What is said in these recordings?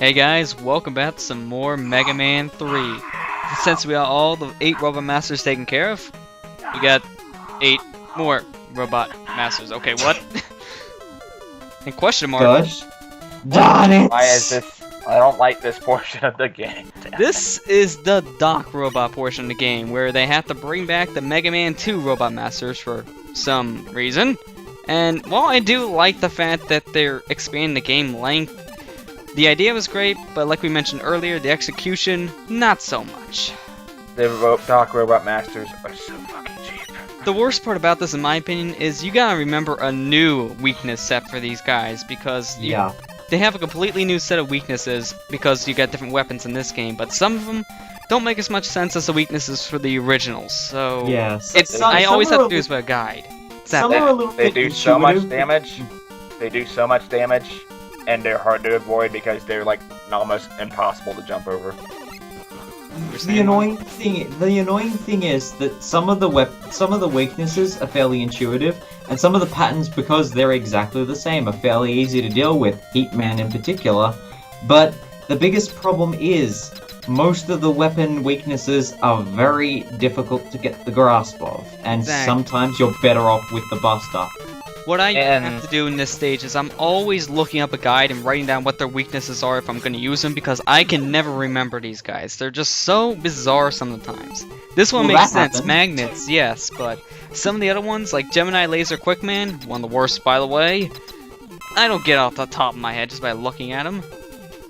Hey guys, welcome back to some more Mega Man 3. Since we got all the 8 Robot Masters taken care of, we got 8 more Robot Masters. Okay, what? And question mark. Gosh. Darn it! Why is this? I don't like this portion of the game. This is the Doc Robot portion of the game, where they have to bring back the Mega Man 2 Robot Masters for some reason. And while I do like the fact that they're expanding the game length, the idea was great, but like we mentioned earlier, the execution, not so much. The Doc Robot Masters are so fucking cheap. The worst part about this, in my opinion, is you gotta remember a new weakness set for these guys, because they have a completely new set of weaknesses because you got different weapons in this game, but some of them don't make as much sense as the weaknesses for the originals, so I always have to do this with a guide. They do so much damage. They do so much damage, and they're hard to avoid because they're like almost impossible to jump over. The annoying thing is that some of the weaknesses are fairly intuitive, and some of the patterns, because they're exactly the same, are fairly easy to deal with. Heatman in particular, but the biggest problem is most of the weapon weaknesses are very difficult to get the grasp of, and sometimes you're better off with the Buster. What I have to do in this stage is I'm always looking up a guide and writing down what their weaknesses are if I'm going to use them, because I can never remember these guys. They're just so bizarre sometimes. This one makes sense. Magnets, yes, but some of the other ones, like Gemini Laser Quickman, one of the worst by the way, I don't get off the top of my head just by looking at them.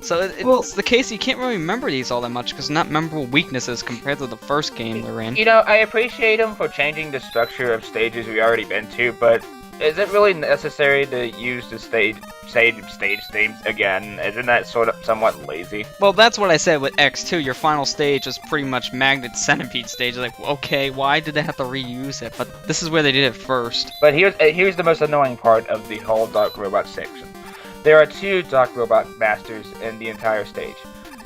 So it's the case you can't really remember these all that much because they're not memorable weaknesses compared to the first game we're in. You know, I appreciate them for changing the structure of stages we've already been to, but is it really necessary to use the stage themes again? Isn't that sort of somewhat lazy? Well, that's what I said with X2. Your final stage is pretty much Magnet Centipede stage. Like, okay, why did they have to reuse it? But this is where they did it first. But here's the most annoying part of the whole Doc Robot section. There are 2 Doc Robot Masters in the entire stage.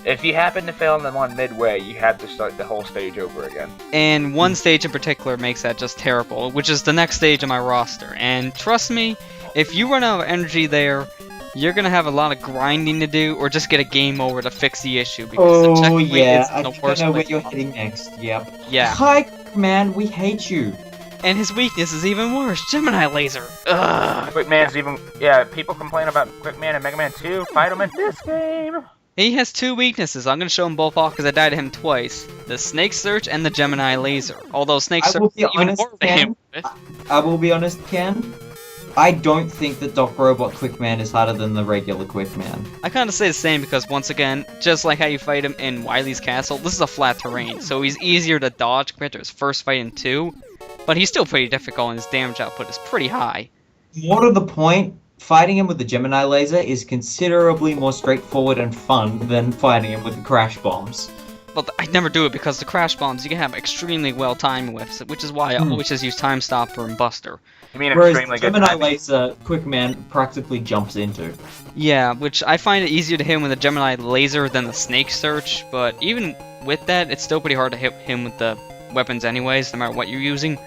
If you happen to fail on them on midway, you have to start the whole stage over again. And one stage in particular makes that just terrible, which is the next stage on my roster. And trust me, if you run out of energy there, you're gonna have a lot of grinding to do, or just get a game over to fix the issue. Because the checkpoint is the worst. I know where you're heading next. Yep. Yeah. Hi, man. We hate you. And his weakness is even worse. Gemini Laser. Ugh. Quickman's even. Yeah, people complain about Quickman and Mega Man 2. Fight him in this game. He has 2 weaknesses. I'm going to show them both off because I died to him twice. The Snake Search and the Gemini Laser. Although Snake Search is even more to him with. I will be honest, Ken. I don't think that Doc Robot Quickman is harder than the regular Quickman. I kind of say the same because, once again, just like how you fight him in Wily's Castle, this is a flat terrain, so he's easier to dodge compared to his first fight in 2. But he's still pretty difficult and his damage output is pretty high. More to the point, fighting him with the Gemini Laser is considerably more straightforward and fun than fighting him with the Crash Bombs. Well, I never do it because the Crash Bombs you can have extremely well timed with, which is why I always just use Time Stopper and Buster. You mean whereas extremely good Gemini timing? Laser Quickman practically jumps into. Yeah, which I find it easier to hit him with the Gemini Laser than the Snake Search, but even with that, it's still pretty hard to hit him with the weapons anyways, no matter what you're using.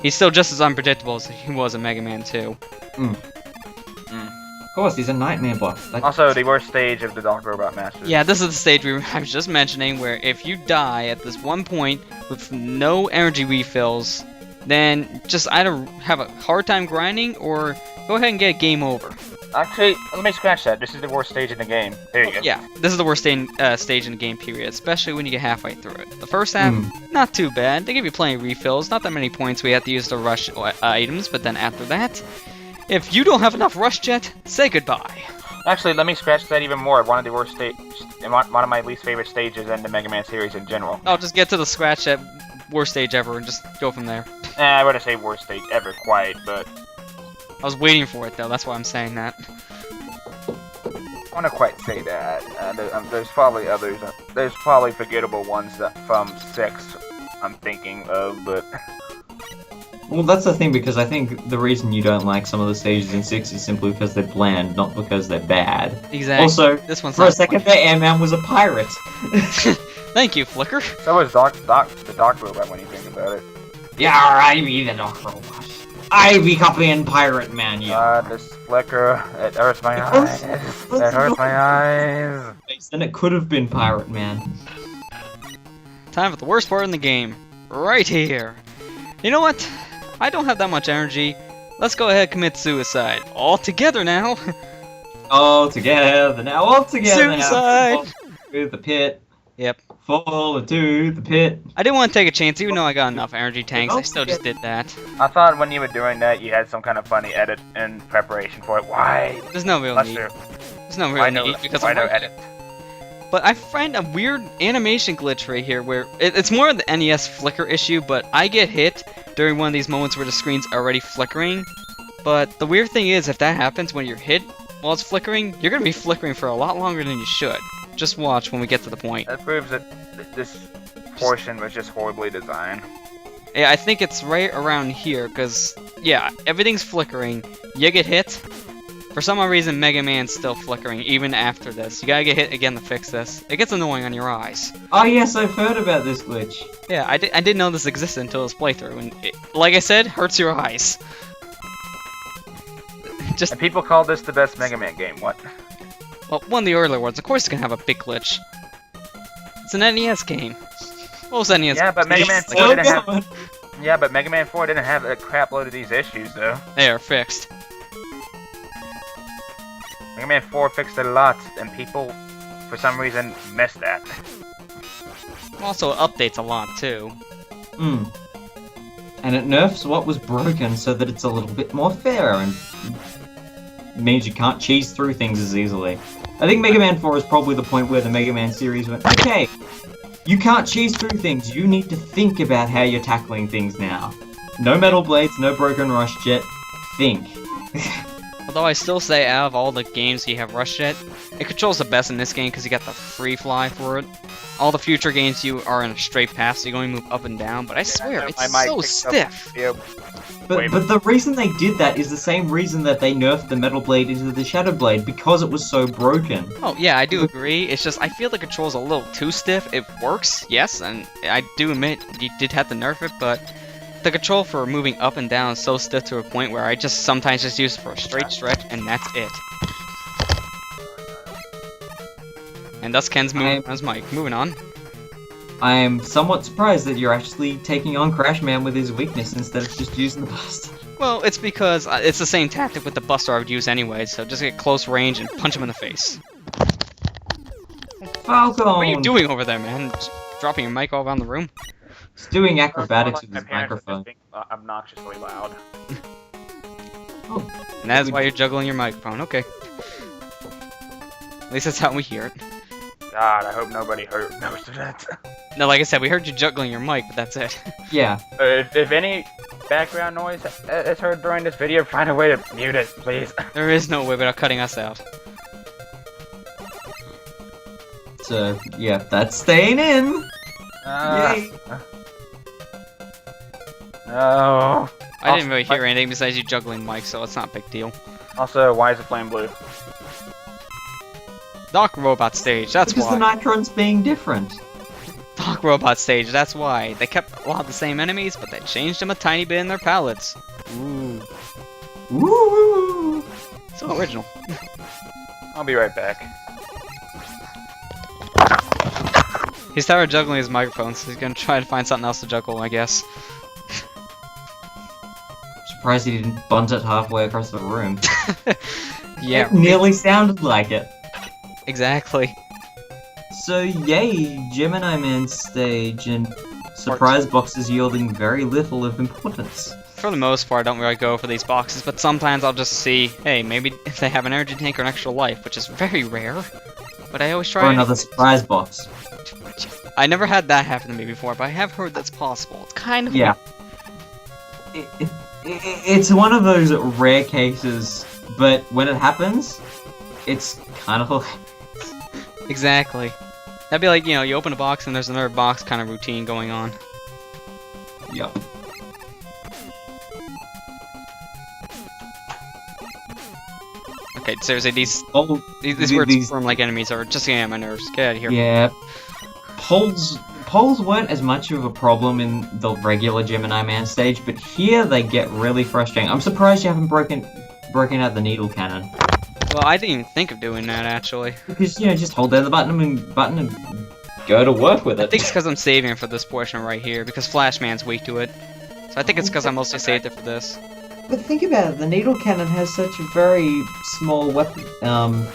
He's still just as unpredictable as he was in Mega Man 2. Of course, he's a nightmare boss. Also, the worst stage of the Doc Robot Masters. Yeah, this is the stage I was just mentioning, where if you die at this one point with no energy refills, then just either have a hard time grinding, or go ahead and get a game over. Actually, let me scratch that. This is the worst stage in the game. There you go. Yeah, this is the worst stage in the game, period, especially when you get halfway through it. The first half, not too bad. They give you plenty of refills, not that many points we have to use to rush items, but then after that, if you don't have enough rush jet, say goodbye. Actually, let me scratch that even more. One of the worst one of my least favorite stages in the Mega Man series in general. I'll just get to the scratch at worst stage ever and just go from there. I wouldn't say worst stage ever quite, but I was waiting for it though, that's why I'm saying that. I want to quite say that. There's probably others. There's probably forgettable ones that from 6 I'm thinking of, but... Well, that's the thing, because I think the reason you don't like some of the stages in 6 is simply because they're bland, not because they're bad. Exactly. Also, this one's for a second there, Airman was a pirate. Thank you, Flicker. So was the Doc Robot when you think about it. Yeah, I be the Doc Robot. I be copying Pirate Man, yeah. This flicker, it hurts my eyes. It hurts my eyes. Then it could have been Pirate Man. Time for the worst part in the game. Right here. You know what? I don't have that much energy. Let's go ahead and commit suicide. All together now. All together now, all together Suicide! now. Through the pit. Yep. Fall into the pit. I didn't want to take a chance, even though I got enough energy tanks. I still just did that. I thought when you were doing that, you had some kind of funny edit in preparation for it. Why? There's no real need. There's no real need because why I'm no working. edit? But I find a weird animation glitch right here where it's more of the NES flicker issue, but I get hit during one of these moments where the screen's already flickering. But the weird thing is, if that happens when you're hit while it's flickering, you're going to be flickering for a lot longer than you should. Just watch when we get to the point. That proves that this portion was just horribly designed. Yeah, I think it's right around here, because, yeah, everything's flickering. You get hit. For some odd reason, Mega Man's still flickering, even after this. You gotta get hit again to fix this. It gets annoying on your eyes. Oh yes, I've heard about this glitch. Yeah, I didn't know this existed until this playthrough, and it, like I said, hurts your eyes. And people call this the best Mega Man game. What? Well, one of the earlier ones, of course it's gonna have a big glitch. It's an NES game. What was NES? Yeah, but Mega Man 4 Still didn't have. going. Yeah, but Mega Man 4 didn't have a crap load of these issues, though. They are fixed. Mega Man 4 fixed it a lot, and people, for some reason, missed that. Also, it updates a lot, too. Hmm. And it nerfs what was broken so that it's a little bit more fair and means you can't cheese through things as easily. I think Mega Man 4 is probably the point where the Mega Man series went, okay, you can't cheese through things, you need to think about how you're tackling things now. No metal blades, no broken rush jet, think. Although I still say out of all the games you have Rush Jet, it controls the best in this game because you got the free fly for it. All the future games you are in a straight path, so you can only move up and down, but I swear, it's so stiff. But the reason they did that is the same reason that they nerfed the Metal Blade into the Shadow Blade, because it was so broken. Oh, yeah, I do agree. It's just, I feel the control's a little too stiff. It works, yes, and I do admit you did have to nerf it, but the control for moving up and down is so stiff to a point where I just sometimes just use it for a straight stretch, and that's it. And thus Ken's moving on his mic. Moving on. I am somewhat surprised that you're actually taking on Crash Man with his weakness instead of just using the Buster. Well, it's because it's the same tactic with the Buster I would use anyway, so just get close range and punch him in the face. Falcon! What are you doing over there, man? Just dropping your mic all around the room? He's doing acrobatics with My his parents are just microphone. being obnoxiously loud. Oh, And that's why you're juggling your microphone, okay. At least that's how we hear it. God, I hope nobody heard most of that. No, like I said, we heard you juggling your mic, but that's it. yeah. If any background noise is heard during this video, find a way to mute it, please. There is no way without cutting us out. So, yeah, that's staying in! Yay! No. I didn't really hear anything besides you juggling mic, so it's not a big deal. Also, why is the flame blue? Doc Robot Stage, that's Because why. the Nitrons being different. Doc Robot Stage, that's why. They kept a lot of the same enemies, but they changed them a tiny bit in their palettes. Ooh. Woo! So original. I'll be right back. He's tired of juggling his microphone, so he's gonna try to find something else to juggle, I guess. Surprised he didn't bunt it halfway across the room. Yeah. It nearly sounded like it. Exactly. So yay, Gemini Man stage, and surprise boxes yielding very little of importance. For the most part, I don't really go for these boxes, but sometimes I'll just see, hey, maybe if they have an energy tank or an extra life, which is very rare. But I always try. Or another surprise box. I never had that happen to me before, but I have heard that's possible. It's kind of Yeah. It's one of those rare cases, but when it happens, it's kind of Exactly. That'd be like, you know, you open a box and there's another box kind of routine going on. Yup. Okay, seriously, these weird sperm-like enemies are just getting on my nerves. Get out of here. Yeah. holes weren't as much of a problem in the regular Gemini Man stage, but here they get really frustrating. I'm surprised you haven't broken out the needle cannon. Well, I didn't even think of doing that, actually. Because, you know, just hold down the button and go to work with it. I think it's because I'm saving it for this portion right here, because Flashman's weak to it. So I think it's because I mostly saved it for this. But think about it, the needle cannon has such a very small weapon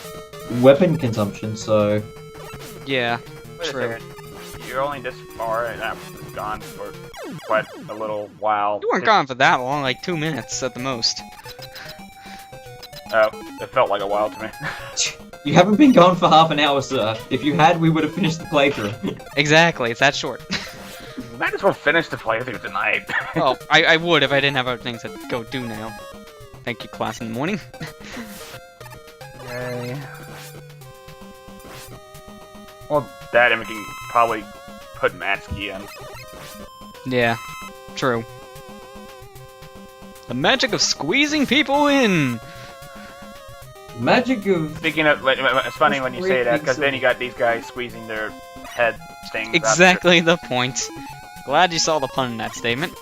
consumption, so... Yeah, Wait a true. second. You're only this far, and that was gone for quite a little while. You weren't gone for that long, like 2 minutes at the most. Oh, it felt like a while to me. You haven't been gone for half an hour, sir. If you had, we would have finished the playthrough. Exactly, it's that short. Might as well finish the playthrough tonight. Oh, I would if I didn't have other things to go do now. Thank you, class in the morning. Yay. Well, that and we can probably put Matt's key in. Yeah, true. The magic of squeezing people in! Magic of... Speaking of, it's funny when you say that, because then you got these guys squeezing their head stings. Exactly the point. Glad you saw the pun in that statement.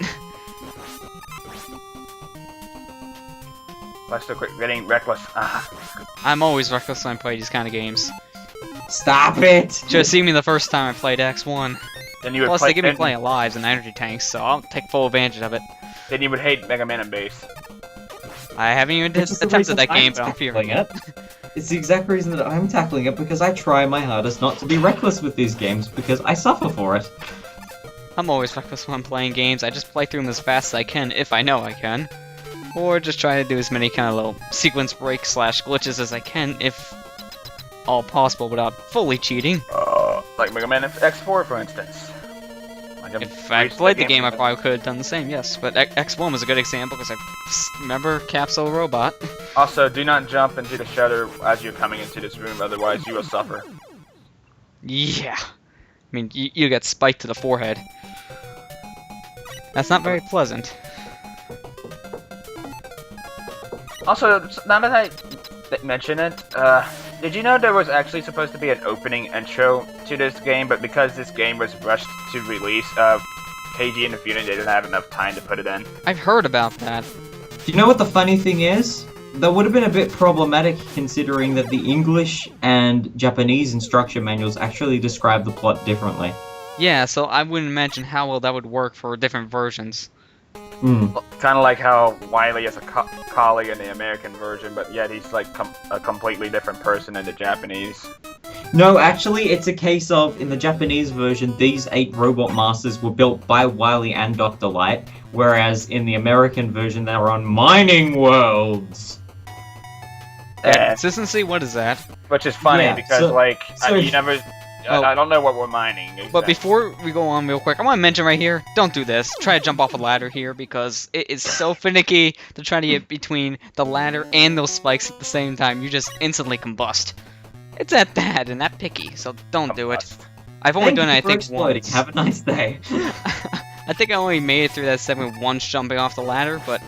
Let's still quit getting reckless. Ah. I'm always reckless when I play these kind of games. Stop it! Just see me the first time I played X1. Then you would Plus, play, they give me then, plenty of lives and energy tanks, so I'll take full advantage of it. then you would hate Mega Man and Base. I haven't even It's the attempted that reason game, I'm but I'm fearing it. It's the exact reason that I'm tackling it, because I try my hardest not to be reckless with these games, because I suffer for it. I'm always reckless when I'm playing games. I just play through them as fast as I can, if I know I can. Or just try to do as many kind of little sequence breaks / glitches as I can, if all possible, without fully cheating. Like Mega Man X4, for instance. Like If I played the game, I probably could have done the same, yes. But X1 was a good example, because I remember Capsule Robot. Also, do not jump into the shutter as you're coming into this room, otherwise you will suffer. Yeah. I mean, you get spiked to the forehead. That's not very pleasant. Also, now that I mention it, did you know there was actually supposed to be an opening intro to this game, but because this game was rushed to release, KG and the Fusion didn't have enough time to put it in. I've heard about that. Do you know what the funny thing is? That would have been a bit problematic considering that the English and Japanese instruction manuals actually describe the plot differently. Yeah, so I wouldn't imagine how well that would work for different versions. Hmm. Kind of like how Wily is a collie in the American version, but yet he's like a completely different person in the Japanese. No, actually, it's a case of, in the Japanese version, these 8 robot masters were built by Wily and Dr. Light, whereas in the American version, they were on mining worlds. Consistency? What is that? Which is funny Yeah, because, you never... Oh. I don't know what we're mining. Exactly. But before we go on real quick, I want to mention right here, don't do this. Try to jump off a ladder here because it is so finicky to try to get between the ladder and those spikes at the same time. You just instantly combust. It's that bad and that picky, so don't do it. I've only done it, I think, once. Have a nice day. I think I only made it through that segment once jumping off the ladder, but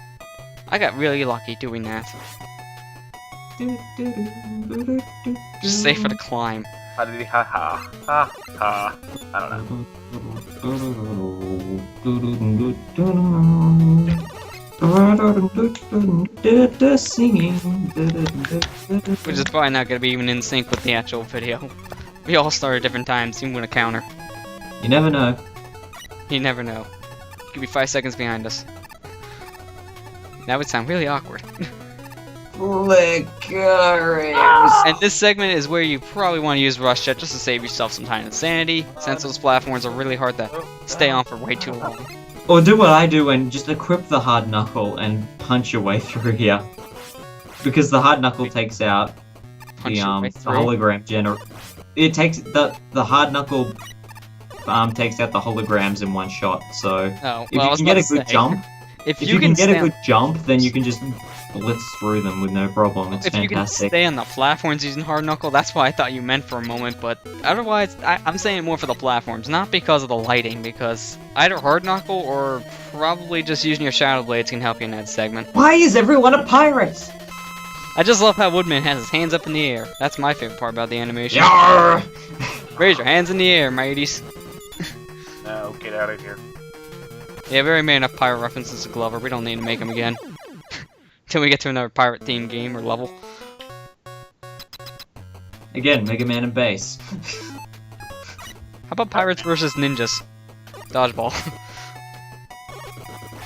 I got really lucky doing that. Just safe for the climb. How did he ha ha ha ha? I don't know. Singing. Which is probably not going to be even in sync with the actual video. We all start at different times, even with a counter. You never know. You never know. Could be 5 seconds behind us. That would sound really awkward. And this segment is where you probably want to use Rush Jet just to save yourself some time and sanity, since those platforms are really hard to stay on for way too long. Or do what I do and just equip the hard knuckle and punch your way through here. Because the hard knuckle takes out Punch the your way through. hologram It takes the hard knuckle takes out the holograms in one shot. So Oh, if you can get a good jump, if you can get stay a good jump, then you can just blitz through them with no problem. It's if you can fantastic. stay on the platforms using hard knuckle, that's what I thought you meant for a moment, but otherwise, I'm saying it more for the platforms, not because of the lighting, because either hard knuckle or probably just using your shadow blades can help you in that segment. Why is everyone a pirate? I just love how Woodman has his hands up in the air. That's my favorite part about the animation. Yarr! Raise your hands in the air, mateys. Get out of here. Yeah, we already made enough pirate references to Glover. We don't need to make them again. Till we get to another pirate themed game or level. Again, Mega Man and Bass. How about pirates versus ninjas? Dodgeball.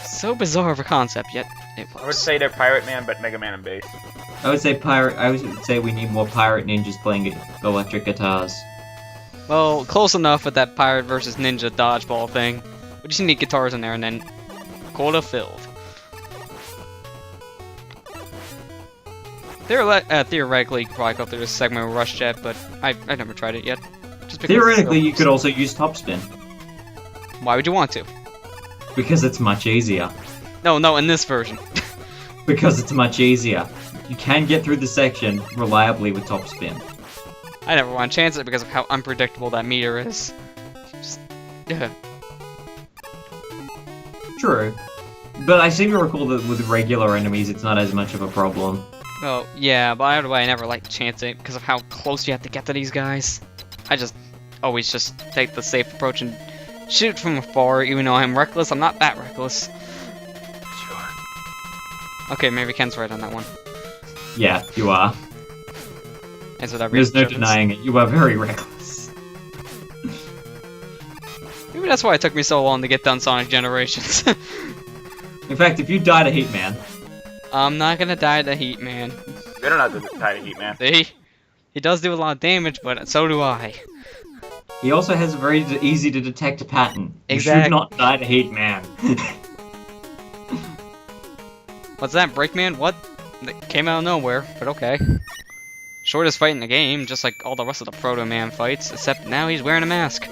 So bizarre of a concept, yet it I would works. say they're Pirate Man, but Mega Man and Bass. I would say we need more pirate ninjas playing electric guitars. Well, close enough with that pirate versus ninja dodgeball thing. We just need guitars in there and then quota filled. Theoretically, you could probably go through this segment with Rush Jet, but I've never tried it yet. Just because Theoretically, you could also use Topspin. Why would you want to? Because it's much easier. No, in this version. Because it's much easier. You can get through the section reliably with Topspin. I never want to chance it because of how unpredictable that meter is. Just, yeah. True. But I seem to recall that with regular enemies, it's not as much of a problem. Well, yeah, but either way, I never like chancing because of how close you have to get to these guys. I just always just take the safe approach and shoot from afar, even though I'm reckless. I'm not that reckless. Sure. Okay, maybe Ken's right on that one. Yeah, you are. As with every There's no insurance. denying it. You are very reckless. Maybe that's why it took me so long to get done Sonic Generations. In fact, if you die to Heat Man, I'm not gonna die to Heat Man. They don't have to tie to Heat Man. See? He does do a lot of damage, but so do I. he also has a very easy to detect pattern. You Exactly. should not die to Heat Man. What's that, Breakman? What? That came out of nowhere, but okay. Shortest fight in the game, just like all the rest of the Proto Man fights, except now he's wearing a mask.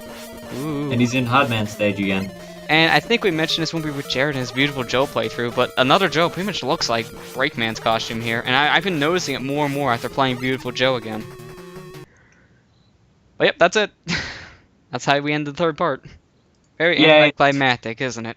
Ooh. And he's in Hardman stage again. And I think we mentioned this when we were with Jared in his Beautiful Joe playthrough, but another Joe pretty much looks like Breakman's costume here, and I've been noticing it more and more after playing Beautiful Joe again. But yep, that's it. That's how we end the third part. Very Yay. anticlimactic, isn't it?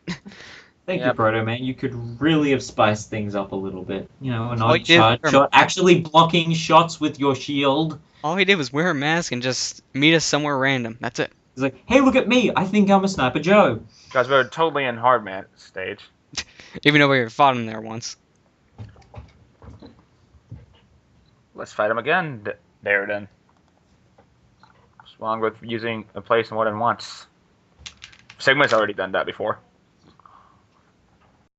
Thank you, Yep. Proto Man. You could really have spiced things up a little bit. You know, an All odd you did charge was- shot. Actually blocking shots with your shield. All he did was wear a mask and just meet us somewhere random. That's it. He's like, hey, look at me. I think I'm a Sniper Joe. Because we're totally in Hard Man stage. Even though we fought him there once. Let's fight him again, there then. What's wrong with using a place more than once? Sigma's already done that before.